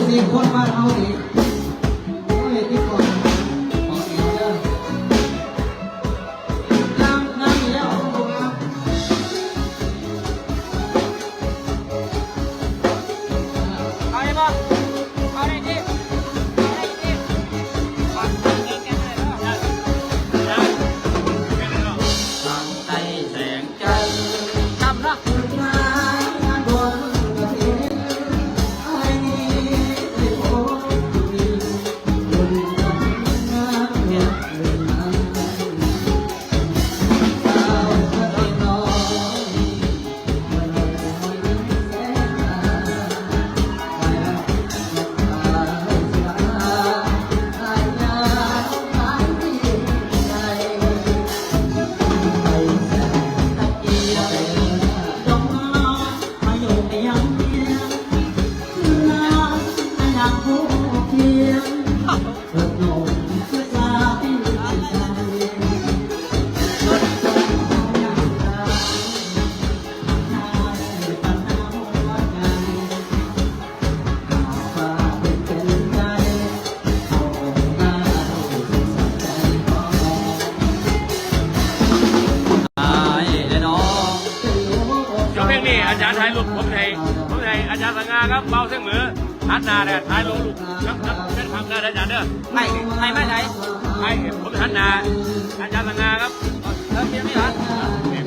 สี่คนมาเอาดิโอ้ยที่ก่อนขอเสียเด้อน้ำอยู่แล้วตรงน้ำเอาได้ปะเอาได้ดิเอาได้ดิฟังเก่งๆเลยเนาะตั้งใจแสงจันทร์ทำรักงานบนกระถิ่นไอ้นี่ที่โอ้ อาจารย์ถ่ายรูปผมให้อาจารย์สง่าครับเบาเส้นมือหันหน้าเนี่ยถ่ายรูปครับเป็นคำได้อาจารย์เด้อ ไม่ไม่ไหน ให้ผมหันหน้าอาจารย์สง่าครับ เพียงนี่เหรอเพีย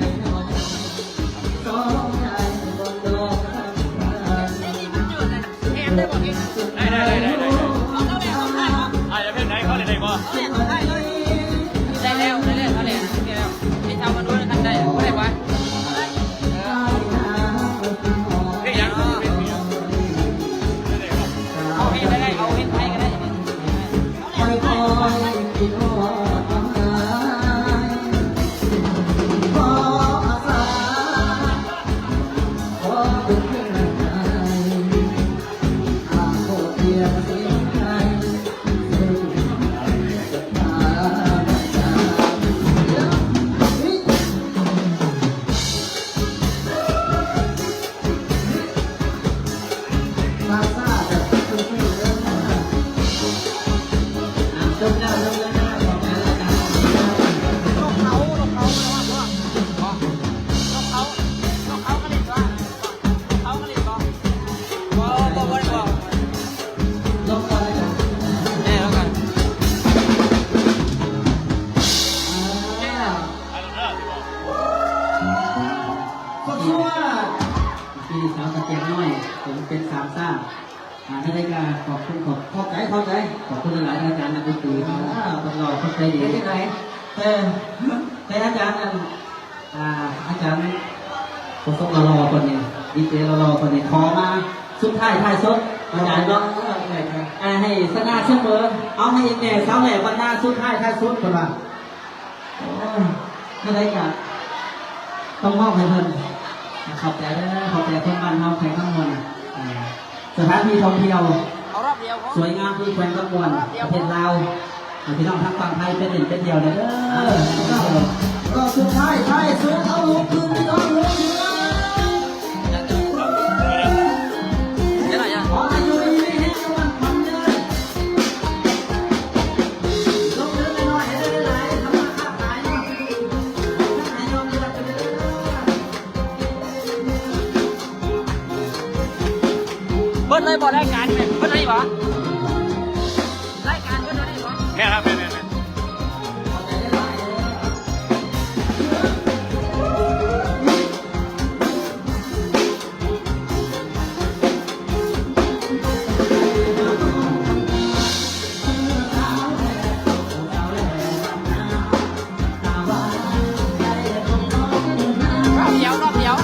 งได้บอกเอง ได้ เอาแล้วแม่ของไทยเหรอ จะเป็นไหนเขาได้บ่ เอาแม่ของไทยเลยได้แล้วเอาแล้วที่ทำมาด้วยกันได้ไม่ได้ปะ ที่ยังเป็นเมีย เอาเห็นได้เอาเห็นไทยก็ได้ พี่สาวตะเกียงน้อยผมเป็นสามซ่าท่านได้การขอบคุณเข้าใจขอบคุณหลายอาจารย์นักดนตรีตลอดเข้าใจดีที่ไหนแต่อาจารย์นั้นอาจารย์ผมต้องรอคนนี้ดีเจรอคนนี้ขอมาสุดท้ายสดอาจารย์ก็ให้สง่าเสมอเอาให้แม่สาวแหล่บรรดาสุดท้ายสุดคนละท่านได้การต้องมอบให้เพิ่นขอบใจคนบ้านเฮาใครข้างบนสถานที่ท่องเที่ยว เอารอบเดียว สวยงามที่แขวงกำมวนประเทศลาวพี่น้องทั้งฝั่งไทยเป็นเดียวเลยก็สุดท้ายสุดเอาลูกคืนพี่น้องลูกคืน เดี๋ยวไหนอ่ะ ขออายุยืนให้วันพันเด้อลงเรือหน่อยให้ได้หลายทำมาค้าขายเนาะขายยอมรับไปเลย เบิ้ลเลยบอกรายการไหมเบิ้ลเลยบอกรายการเบิ้ลเลยบอก แม่ครับแม่ รอบเดียว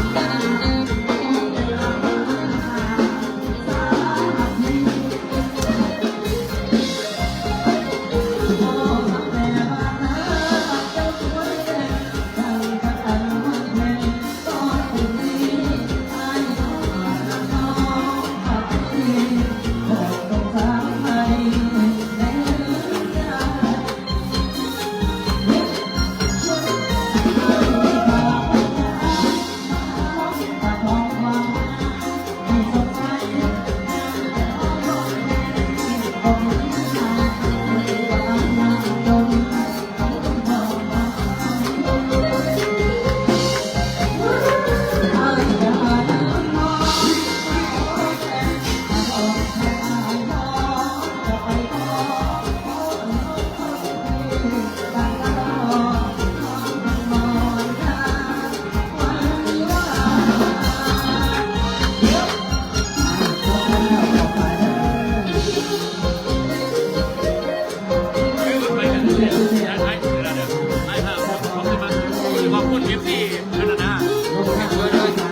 ขอบคุณเอฟซีขนาดนั้น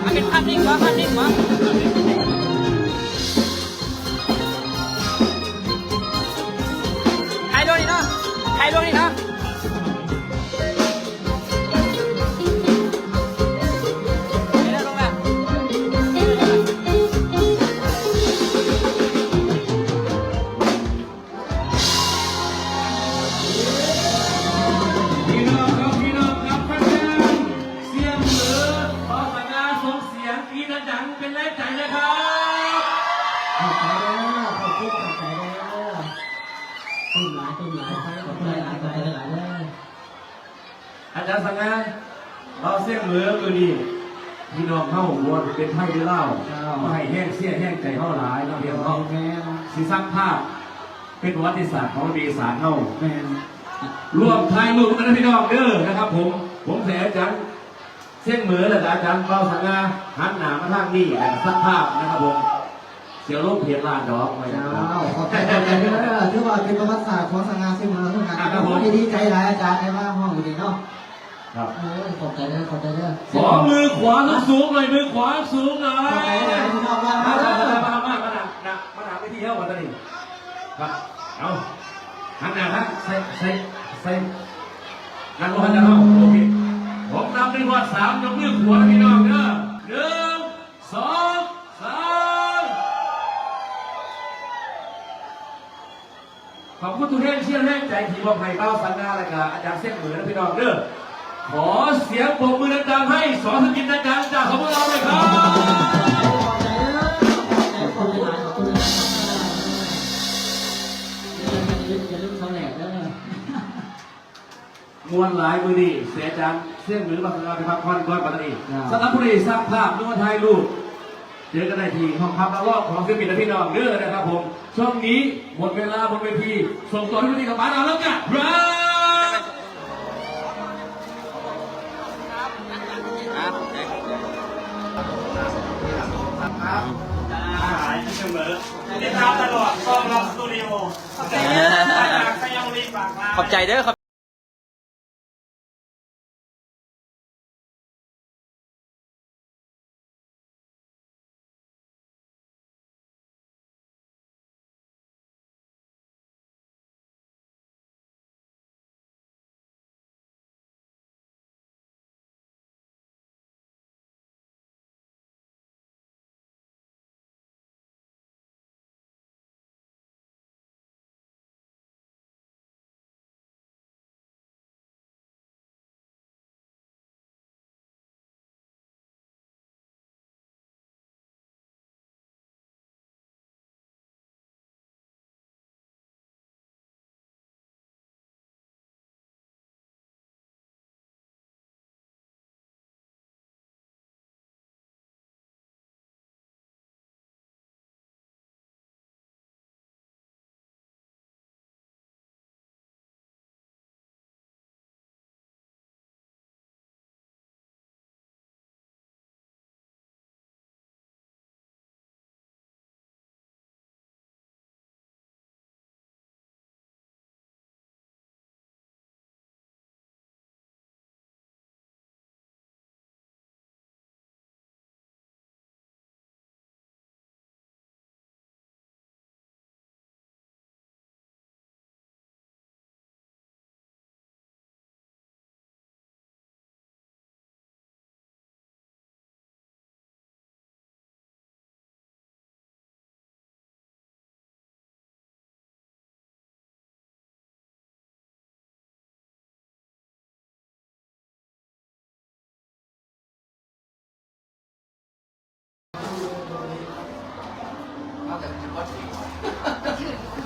มันเป็นภาพนิ่งวะถ่ายลงนี่เนาะลงแล้ว พี่น้องครับแฟนเสียงเหลือขอสัญญาส่งเสียงกีดังเป็นแรงใจนะครับ ขอบใจเด้อขอบคุณขอบใจเด้อตุ้มหลายขอบคุณหลายเด้อ อาจารย์สังงานเราเสียงเหลือคือดี พี่น้องเข้าวัวเป็นไทยหรือเล่าไม่ให้แห้งเสี้ยแห้งใจเข้าหลายน้องเพียงเขา แม่ สีสร้างภาพเป็นประวัติศาสตร์ของดีสารเข้า แม่ รวมไทยรูปกันนะพี่น้องเด้อนะครับผมแสอาจารย์เส้นเหมือนและอาจารย์เป้าสังงาหันหนามาทางนี้แล้วก็สร้างภาพนะครับผมเสียวลบเพียรลานดอกไว้นะ เจ้า ครับ ขอบใจเด้อถือว่าเป็นประวัติศาสตร์ของสง่าเสมอเหมือนกันดีใจหลายอาจารย์ได้ว่าห้องอยู่ดีเนาะ ครับ ขอบใจเด้อขอบใจเด้อ ขอมือขวาสูงหน่อยมือขวาสูงหน่อย ขอบใจเด้อพี่น้องว่า มาหาไปที่เที่ยวกันตอนนี้ครับเอาหันหน้าครับใส่นั่งลงหันหน้าเอาโอเคผมนำหนึ่งวัดสามยกมือขวาพี่น้องเด้อ1 2 3ขอบคุณทุกท่านเชื่อแรงใจที่บอกให้เป้าสัญญาและกับอาจารย์เส้นเหมือนพี่น้องเด้อขอเสียงปรบมือดังๆให้สอนสกินดังๆจากของพวกเราเลยครับ ขอบใจหลายขอบคุณหลายอย่าลืมเขาแหลกเด้อ มวลหลายมือดีเสียจังเสี่ยงหรือบางงานไปพักผ่อนก่อนปัตตานีสำหรับผู้ใดสร้างภาพนึกว่าถ่ายรูปเจอกันได้ที่ห้องพักรอบของศิลปินและพี่น้องเด้อนะครับผมช่วงนี้หมดเวลาบนเวทีส่งต่อที่ที่กับบ้านเราแล้วกันครับ หายเสมอติดตามตลอดซ้อมรับสตูดิโอขอบใจเด้อขยังรีบฝากมาขอบใจเด้อครับ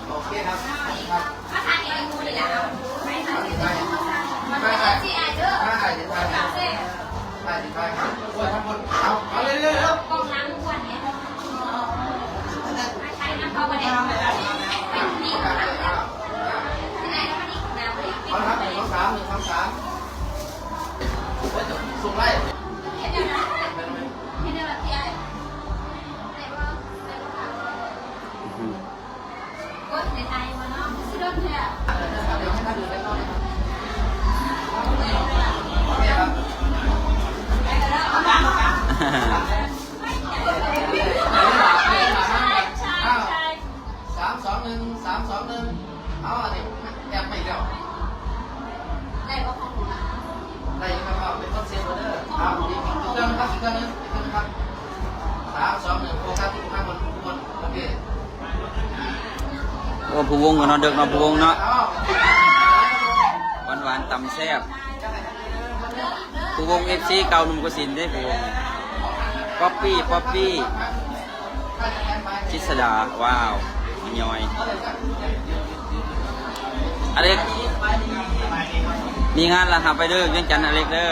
โอเคครับมาทานเองมูนี่แหละไม่ทานมาทานที่ไอเด้อได้เดี๋ยวได้ครับว่าทั้งหมดเอาเรื่อยๆแล้วกองน้ำทุกวันเนี่ยใช้น้ำเข้าไปได้เป็นนี่ที่ไหนแล้วมันนี่น้ำเลยเอาครับ1 2 3ส่งไล่เห็นไหมที่ไอก็ในไทยมาเนาะซื้อรถเนี่ยเดี๋ยวให้ท่านดูได้ก่อน3-2-1เอาอันนี้แอบไม่เดียวได้ก็ของหนูนะได้ครับเป็นต้นเสียงเด้อครับอีกเครื่องครับอีกเครื่องนึงครับ3-2-1โฟกัสที่ทุกคนโอเคโอ้ผู้วงกันเนาะเด็กเนาะผู้วงเนาะหวานๆตำแซ่บผู้วง FC เก่าหนุ่มกสินได้ผู้วงป๊อปปี้ชิสดาว้าวย่อยอเล็กมีงานละหาไปเด้อเวียงจันทร์อเล็กเด้อ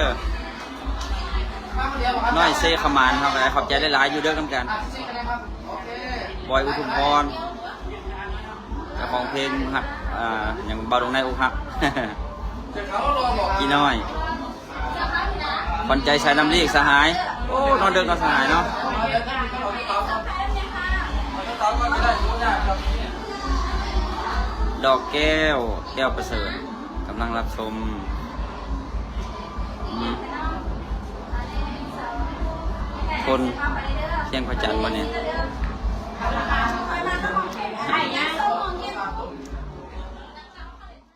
น้อยเซขมานครับขอบใจหลายๆอยู่เด้อกัน บอยอุทุมพรเจ้าของเพลงหักอย่างเบาลงในอกหัก กี่น้อยบอลใจสายน้ำลีกสหายโอ้นอนเดินกับสหายเนาะดอกแก้วประเสริฐกำลังรับชมคนเชียงพระจันทร์วันนี้